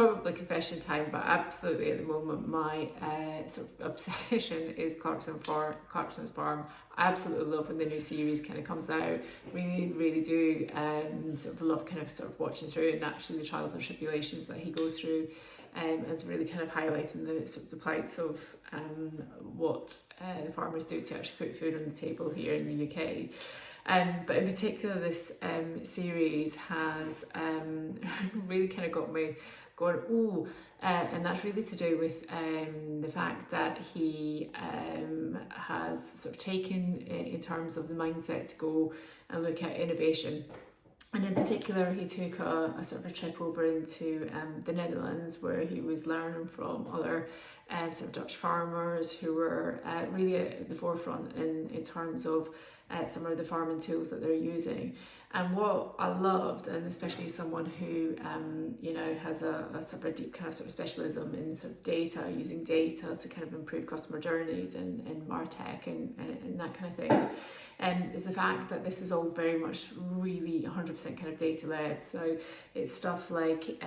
probably confession time, but absolutely at the moment my sort of obsession is Clarkson's Farm. I absolutely love when the new series kind of comes out. Really do sort of love kind of watching through, and actually the trials and tribulations that he goes through. It's really kind of highlighting the sort of the plights of what the farmers do to actually put food on the table here in the UK. But in particular, this series has really kind of got me going, and that's really to do with the fact that he has sort of taken in terms of the mindset to go and look at innovation. And in particular, he took a sort of a trip over into the Netherlands, where he was learning from other sort of Dutch farmers who were really at the forefront in terms of some of the farming tools that they're using. And what I loved, and especially someone who has a sort of a deep kind of specialism in sort of data, using data to kind of improve customer journeys and MarTech and that kind of thing, is the fact that this was all very much really 100% kind of data led. So it's stuff like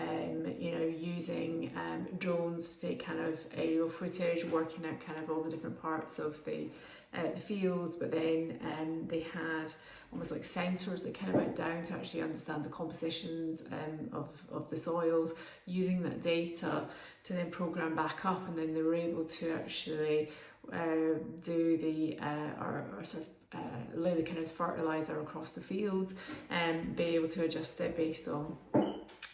using drones to take kind of aerial footage, working out kind of all the different parts of the fields, but then they had almost like sensors that kind of went down to actually understand the compositions of the soils, using that data to then program back up, and then they were able to actually do the lay the kind of fertilizer across the fields, and be able to adjust it based on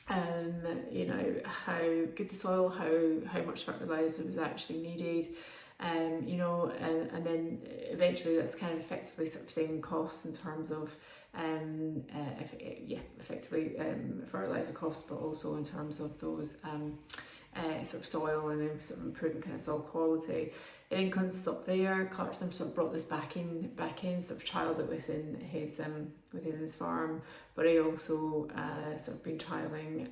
how good the soil, how much fertilizer was actually needed. And then eventually that's kind of effectively sort of saving costs in terms of effectively fertilizer costs, but also in terms of those sort of soil and sort of improving kind of soil quality. It didn't kind of stop there. Clarkson sort of brought this back in, sort of trialled it within his farm, but he also sort of been trialling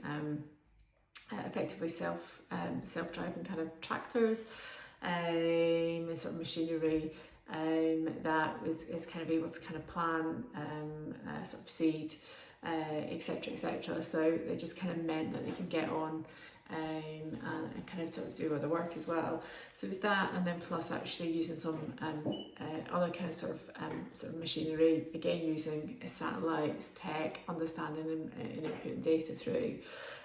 effectively self-driving kind of tractors, and sort of machinery that is kind of able to kind of plan sort of seed, etc. So they just kind of meant that they can get on and kind of sort of do other work as well. So it's that, and then plus actually using some other kind of sort of machinery, again using satellites, tech, understanding and inputting data through,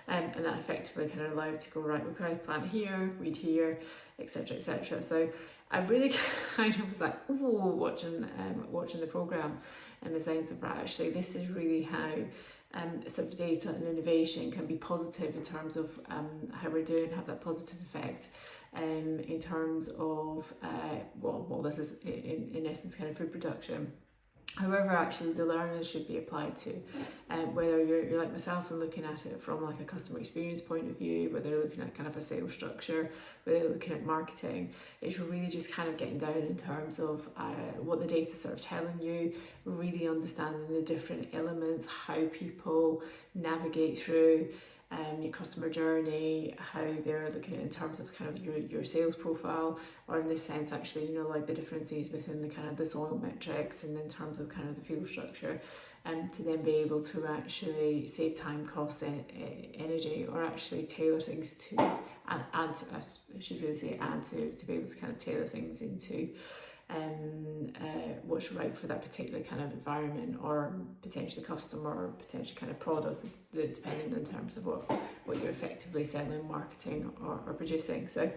and that effectively kind of allowed to go, right, okay, plant here, weed here, etc. So I really kind of was like, watching the programme, in the sense of, right, actually this is really how sort of data and innovation can be positive in terms of how we're doing, have that positive effect in terms of this is in essence kind of food production. However, actually the learning should be applied to whether you're like myself and looking at it from like a customer experience point of view, whether you're looking at kind of a sales structure, whether you're looking at marketing. It's really just kind of getting down in terms of what the data's sort of telling you, really understanding the different elements, how people navigate through your customer journey, how they're looking at it in terms of kind of your sales profile, or in this sense actually, like the differences within the kind of the soil metrics and in terms of kind of the field structure, to then be able to actually save time, costs, and energy, or actually tailor things to, and to, I should really say, and to be able to kind of tailor things into what's right for that particular kind of environment, or potentially customer, or potentially kind of product, depending in terms of what you're effectively selling, marketing, or producing. So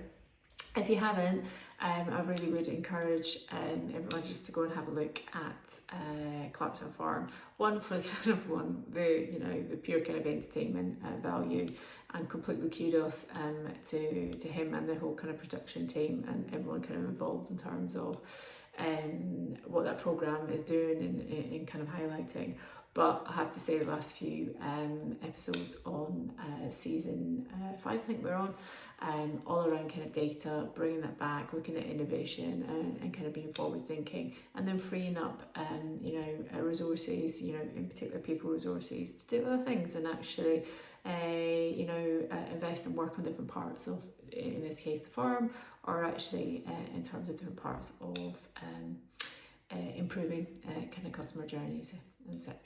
if you haven't, I really would encourage everyone just to go and have a look at Clarkson Farm. One, for kind of the pure kind of entertainment value, and completely kudos to him and the whole kind of production team and everyone kind of involved in terms of what that programme is doing in kind of highlighting. But I have to say, the last few episodes on season 5, I think we're on, all around kind of data, bringing that back, looking at innovation, and kind of being forward thinking, and then freeing up, resources, in particular people resources, to do other things and actually, invest and work on different parts of, in this case, the farm, or actually in terms of different parts of improving kind of customer journeys, etc.